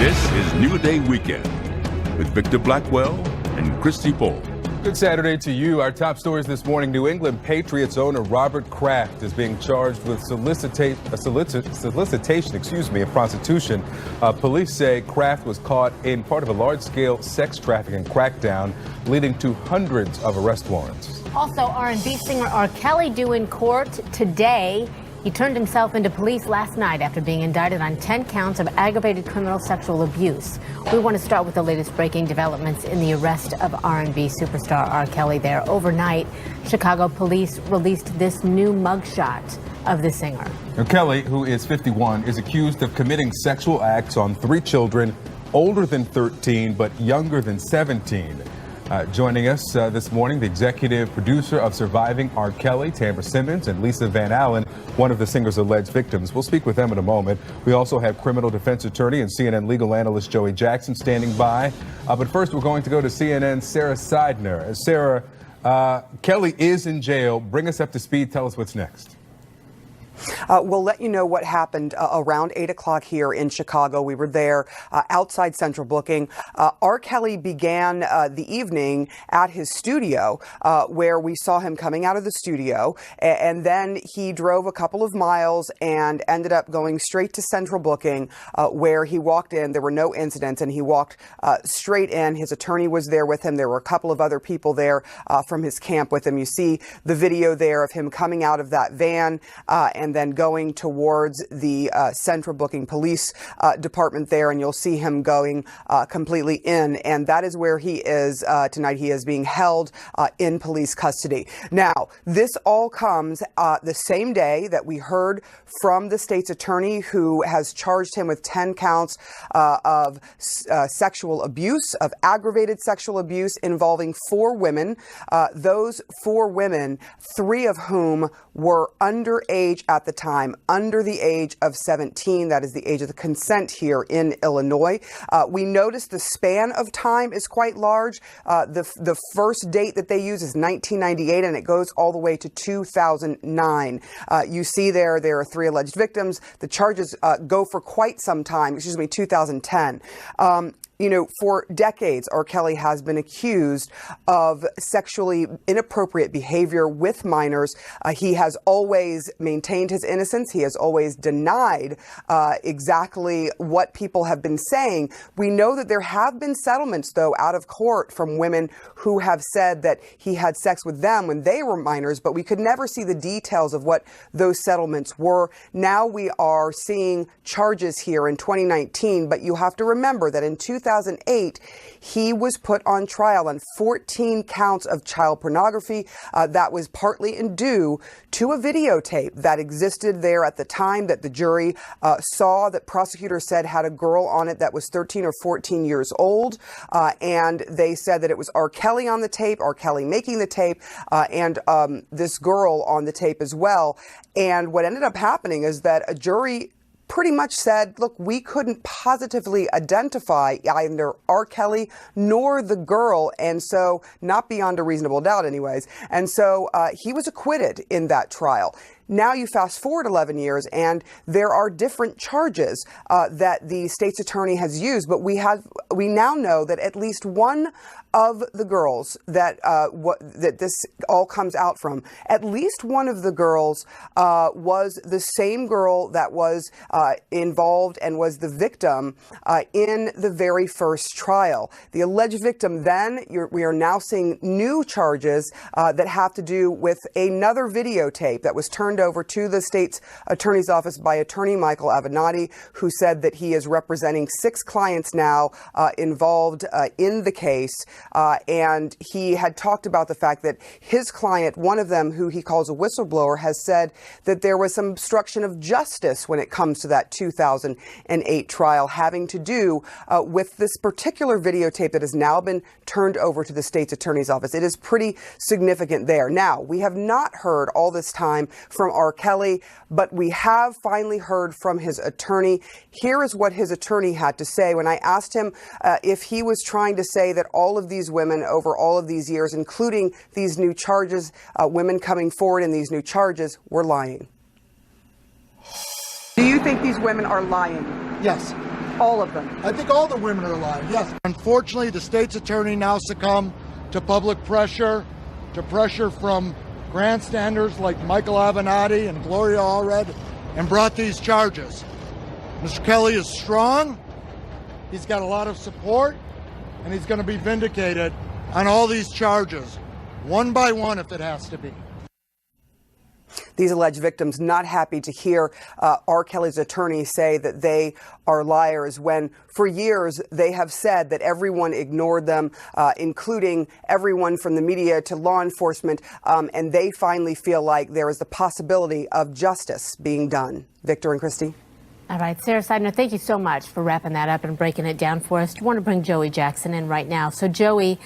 This is New Day Weekend with Victor Blackwell and Christy Paul. Good Saturday to you. Our top stories this morning. New England Patriots owner Robert Kraft is being charged with solicitation and prostitution. Police say Kraft was caught in part of a large-scale sex trafficking crackdown, leading to hundreds of arrest warrants. Also, R&B singer R. Kelly due in court today. He turned himself into police last night after being indicted on 10 counts of aggravated criminal sexual abuse. We want to start with the latest breaking developments in the arrest of R&B superstar R. Kelly there. Overnight, Chicago police released this new mugshot of the singer. Now, Kelly, who is 51, is accused of committing sexual acts on 3 children, older than 13 but younger than 17. Joining us this morning, the executive producer of Surviving R. Kelly, Tamara Simmons, and Lisa Van Allen, one of the singer's alleged victims. We'll speak with them in a moment. We also have criminal defense attorney and CNN legal analyst Joey Jackson standing by. But first, we're going to go to CNN's Sarah Seidner. Sarah, Kelly is in jail. Bring us up to speed. Tell us what's next. We'll let you know what happened around 8 o'clock here in Chicago. We were there outside Central Booking. R. Kelly began the evening at his studio where we saw him coming out of the studio. And then he drove a couple of miles and ended up going straight to Central Booking where he walked in. There were no incidents and he walked straight in. His attorney was there with him. There were a couple of other people there from his camp with him. You see the video there of him coming out of that van and then going towards the Central Booking Police Department there, and you'll see him going completely in, and that is where he is tonight. He is being held in police custody. Now, this all comes the same day that we heard from the state's attorney, who has charged him with 10 counts of sexual abuse, of aggravated sexual abuse involving 4 women. Those 4 women, 3 of whom were underage at the time, under the age of 17. That is the age of the consent here in Illinois. We noticed the span of time is quite large. The first date that they use is 1998, and it goes all the way to 2009. You see there are 3 alleged victims. The charges go for quite some time, 2010. You know, for decades, R. Kelly has been accused of sexually inappropriate behavior with minors. He has always maintained his innocence. He has always denied exactly what people have been saying. We know that there have been settlements, though, out of court from women who have said that he had sex with them when they were minors, but we could never see the details of what those settlements were. Now we are seeing charges here in 2019, but you have to remember that in 2008, he was put on trial on 14 counts of child pornography. That was partly due to a videotape that existed there at the time that the jury saw, that prosecutors said had a girl on it that was 13 or 14 years old. And they said that it was R. Kelly on the tape, R. Kelly making the tape, and this girl on the tape as well. And what ended up happening is that a jury pretty much said, look, we couldn't positively identify either R. Kelly nor the girl, and so not beyond a reasonable doubt anyways. And so he was acquitted in that trial. Now you fast forward 11 years and there are different charges that the state's attorney has used, but we now know that at least one of the girls that this all comes out from, at least one of the girls was the same girl that was involved and was the victim in the very first trial. The alleged victim then, we are now seeing new charges that have to do with another videotape that was turned over to the state's attorney's office by attorney Michael Avenatti, who said that he is representing 6 clients now involved in the case. And he had talked about the fact that his client, one of them who he calls a whistleblower, has said that there was some obstruction of justice when it comes to that 2008 trial having to do with this particular videotape that has now been turned over to the state's attorney's office. It is pretty significant there. Now, we have not heard all this time from R. Kelly, but we have finally heard from his attorney. Here is what his attorney had to say when I asked him if he was trying to say that all of these women over all of these years, including these new charges, women coming forward in these new charges, were lying. Do you think these women are lying? Yes. All of them. I think all the women are lying, yes. Unfortunately, the state's attorney now succumbed to public pressure, to pressure from grandstanders like Michael Avenatti and Gloria Allred, and brought these charges. Mr. Kelly is strong, he's got a lot of support, and he's going to be vindicated on all these charges, one by one if it has to be. These alleged victims not happy to hear R. Kelly's attorney say that they are liars when for years they have said that everyone ignored them, including everyone from the media to law enforcement, and they finally feel like there is the possibility of justice being done. Victor and Christy. All right, Sarah Seidner, thank you so much for wrapping that up and breaking it down for us. I want to bring Joey Jackson in right now. So, Joey,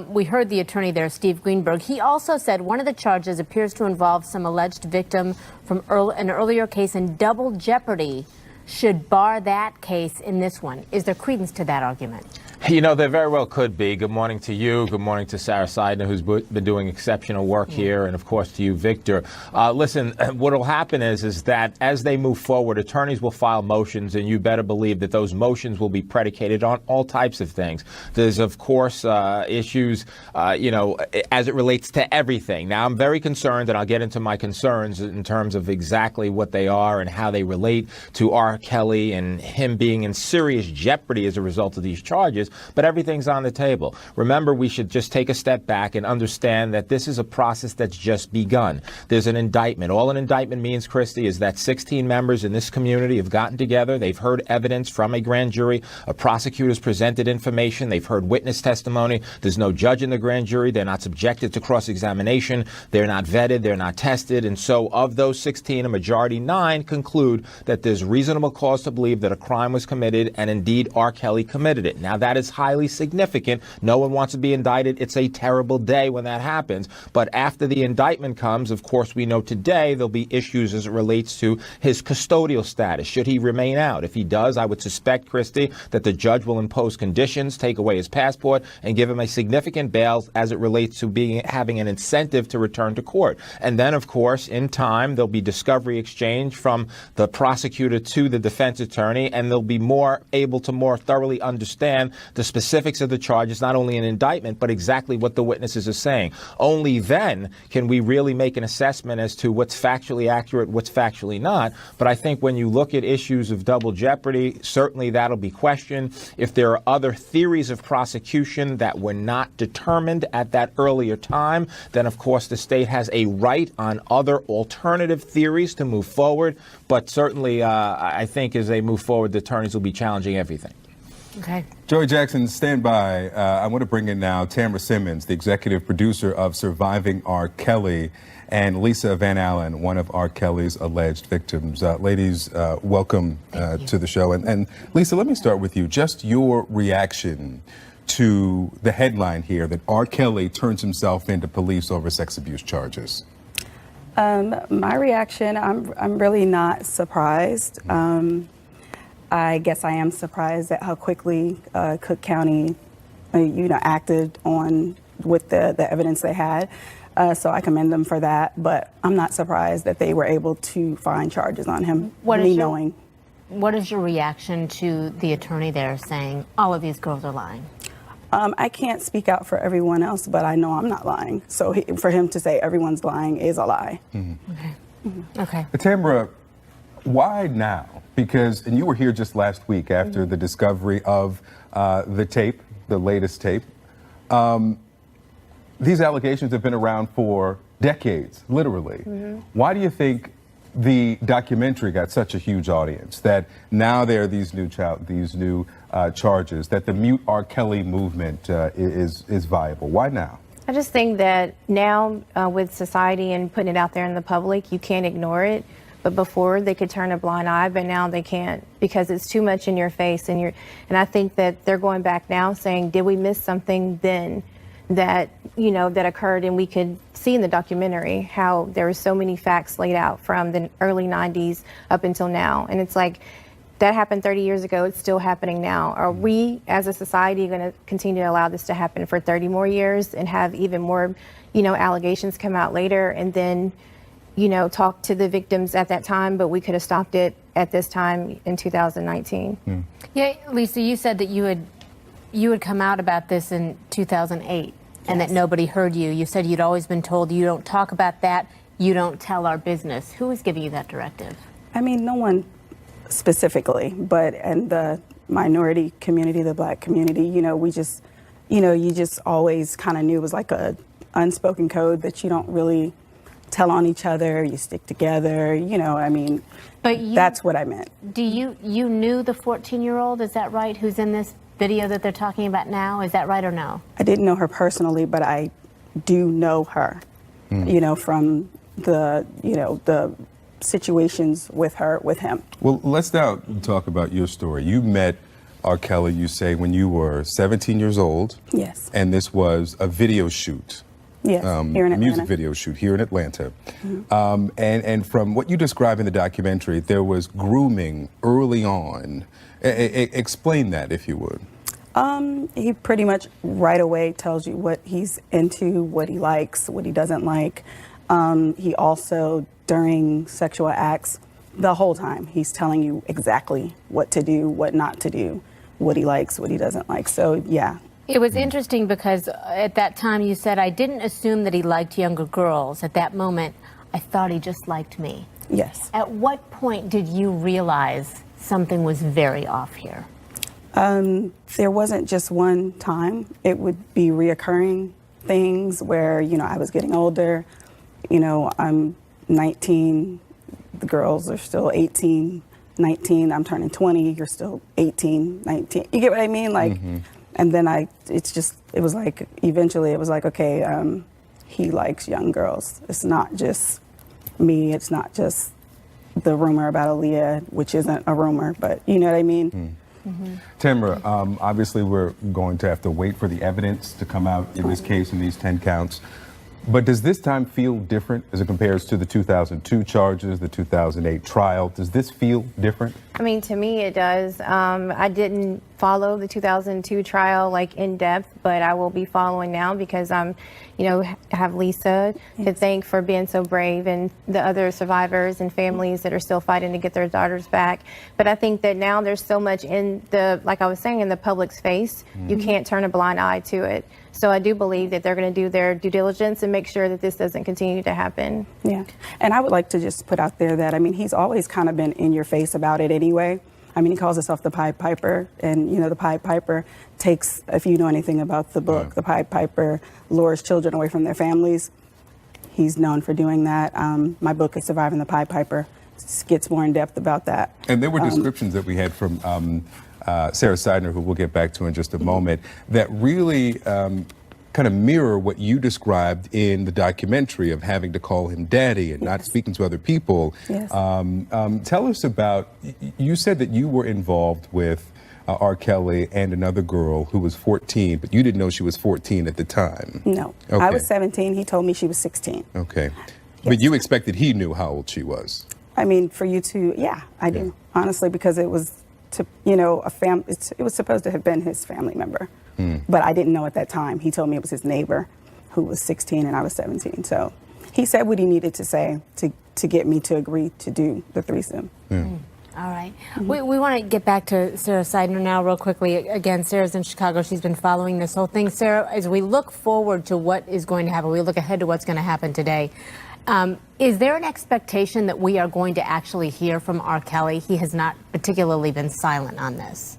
we heard the attorney there, Steve Greenberg. He also said one of the charges appears to involve some alleged victim from an earlier case, and double jeopardy should bar that case in this one. Is there credence to that argument? You know, there very well could be. Good morning to you. Good morning to Sarah Seidner, who's been doing exceptional work here. And, of course, to you, Victor. Listen, what will happen is that as they move forward, attorneys will file motions, and you better believe that those motions will be predicated on all types of things. There's, of course, issues, as it relates to everything. Now, I'm very concerned, and I'll get into my concerns in terms of exactly what they are and how they relate to R. Kelly and him being in serious jeopardy as a result of these charges. But everything's on the table. Remember, we should just take a step back and understand that this is a process that's just begun. There's an indictment. All an indictment means, Christy, is that 16 members in this community have gotten together. They've heard evidence from a grand jury. A prosecutor's presented information. They've heard witness testimony. There's no judge in the grand jury. They're not subjected to cross-examination. They're not vetted. They're not tested. And so of those 16, a majority, 9, conclude that there's reasonable cause to believe that a crime was committed, and indeed R. Kelly committed it. Now, that is highly significant. No one wants to be indicted. It's a terrible day when that happens. But after the indictment comes, of course, we know today there'll be issues as it relates to his custodial status. Should he remain out? If he does, I would suspect, Christy, that the judge will impose conditions, take away his passport, and give him a significant bail as it relates to having an incentive to return to court. And then, of course, in time, there'll be discovery exchange from the prosecutor to the defense attorney, and they'll be able to more thoroughly understand the specifics of the charges, not only an indictment, but exactly what the witnesses are saying. Only then can we really make an assessment as to what's factually accurate, what's factually not. But I think when you look at issues of double jeopardy, certainly that'll be questioned. If there are other theories of prosecution that were not determined at that earlier time, then of course the state has a right on other alternative theories to move forward. But certainly I think as they move forward, the attorneys will be challenging everything. Okay. Joey Jackson, stand by. I want to bring in now Tamara Simmons, the executive producer of Surviving R. Kelly, and Lisa Van Allen, one of R. Kelly's alleged victims. Ladies, welcome to the show. And Lisa, let me start with you. Just your reaction to the headline here that R. Kelly turns himself into police over sex abuse charges. My reaction, I'm really not surprised. I guess I am surprised at how quickly Cook County, acted on with the evidence they had. So I commend them for that. But I'm not surprised that they were able to find charges on him. What is your reaction to the attorney there saying all of these girls are lying? I can't speak out for everyone else, but I know I'm not lying. So for him to say everyone's lying is a lie. Mm-hmm. Okay. Mm-hmm. Okay. Tamara, why now? Because, and you were here just last week after the discovery of the tape, the latest tape. These allegations have been around for decades, literally. Mm-hmm. Why do you think the documentary got such a huge audience, that now there are these new charges, that the Mute R. Kelly movement is viable? Why now? I just think that now with society and putting it out there in the public, you can't ignore it. But before they could turn a blind eye, but now they can't because it's too much in your face. And I think that they're going back now saying, did we miss something then that occurred? And we could see in the documentary how there were so many facts laid out from the early 90s up until now. And it's like, that happened 30 years ago. It's still happening now. Are we as a society going to continue to allow this to happen for 30 more years and have even more, allegations come out later and then, talk to the victims at that time, but we could have stopped it at this time in 2019. Yeah, Lisa, you said that you had come out about this in 2008 and that nobody heard you. You said you'd always been told you don't talk about that, you don't tell our business. Who was giving you that directive? I mean, no one specifically, but in the minority community, the Black community, we just, you just always kind of knew it was like a unspoken code that you don't really tell on each other, you stick together, But that's what I meant. Do you knew the 14-year-old, is that right, who's in this video that they're talking about now? Is that right or no? I didn't know her personally, but I do know her, from the situations with him. Well, let's now talk about your story. You met R. Kelly, you say, when you were 17 years old. Yes. And this was a video shoot. Yes, here in Atlanta. Music video shoot here in Atlanta. And from what you describe in the documentary, there was grooming early on. Explain that, if you would. He pretty much right away tells you what he's into, what he likes, what he doesn't like. He also, during sexual acts, the whole time, he's telling you exactly what to do, what not to do, what he likes, what he doesn't like. So, yeah. It was interesting because at that time you said, I didn't assume that he liked younger girls. At that moment, I thought he just liked me. Yes. At what point did you realize something was very off here? There wasn't just one time. It would be reoccurring things where, I was getting older. I'm 19. The girls are still 18, 19. I'm turning 20. You're still 18, 19. You get what I mean? Like, and then it was like, eventually it was like, okay, he likes young girls. It's not just me. It's not just the rumor about Aaliyah, which isn't a rumor, but you know what I mean? Tamara, obviously we're going to have to wait for the evidence to come out in this case, in these 10 counts. But does this time feel different as it compares to the 2002 charges, the 2008 trial? Does this feel different? I mean, to me, it does. I didn't follow the 2002 trial like in depth, but I will be following now because I'm, have Lisa to thank for being so brave and the other survivors and families that are still fighting to get their daughters back. But I think that now there's so much in like I was saying, in the public's face, you can't turn a blind eye to it. So I do believe that they're going to do their due diligence and make sure that this doesn't continue to happen. Yeah. And I would like to just put out there that, he's always kind of been in your face about it anyway. He calls himself the Pied Piper, and, the Pied Piper takes, if you know anything about the book, the Pied Piper lures children away from their families. He's known for doing that. My book is Surviving the Pied Piper. It gets more in depth about that. And there were descriptions that we had from Sarah Seidner, who we'll get back to in just a moment, that really kind of mirror what you described in the documentary of having to call him daddy and not speaking to other people. Yes. Tell us about, you said that you were involved with R. Kelly and another girl who was 14, but you didn't know she was 14 at the time. No. Okay. I was 17. He told me she was 16. Okay. Yes. But you expected he knew how old she was. For you to, yeah, I do. Honestly, because it was, it was supposed to have been his family member. But I didn't know at that time. He told me it was his neighbor who was 16 and I was 17. So he said what he needed to say to get me to agree to do the threesome. All right. We want to get back to Sarah Seidner now real quickly. Again, Sarah's in Chicago. She's been following this whole thing. Sarah, as we look forward to what is going to happen, we look ahead to what's going to happen today. Is there an expectation that we are going to actually hear from R. Kelly? He has not particularly been silent on this.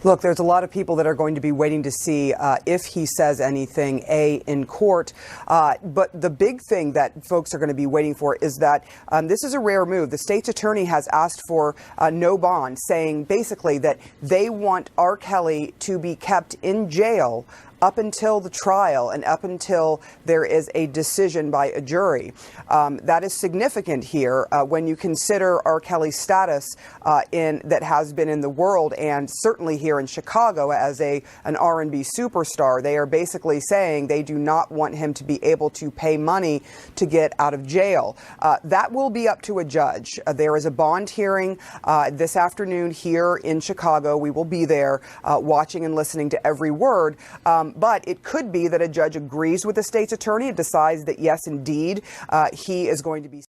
Look, there's a lot of people that are going to be waiting to see if he says anything, in court. But the big thing that folks are going to be waiting for is that this is a rare move. The state's attorney has asked for no bond, saying basically that they want R. Kelly to be kept in jail up until the trial and up until there is a decision by a jury. That is significant here when you consider R. Kelly's status that has been in the world and certainly here in Chicago as an R&B superstar. They are basically saying they do not want him to be able to pay money to get out of jail. That will be up to a judge. There is a bond hearing this afternoon here in Chicago. We will be there watching and listening to every word. But it could be that a judge agrees with the state's attorney and decides that, yes, indeed, he is going to be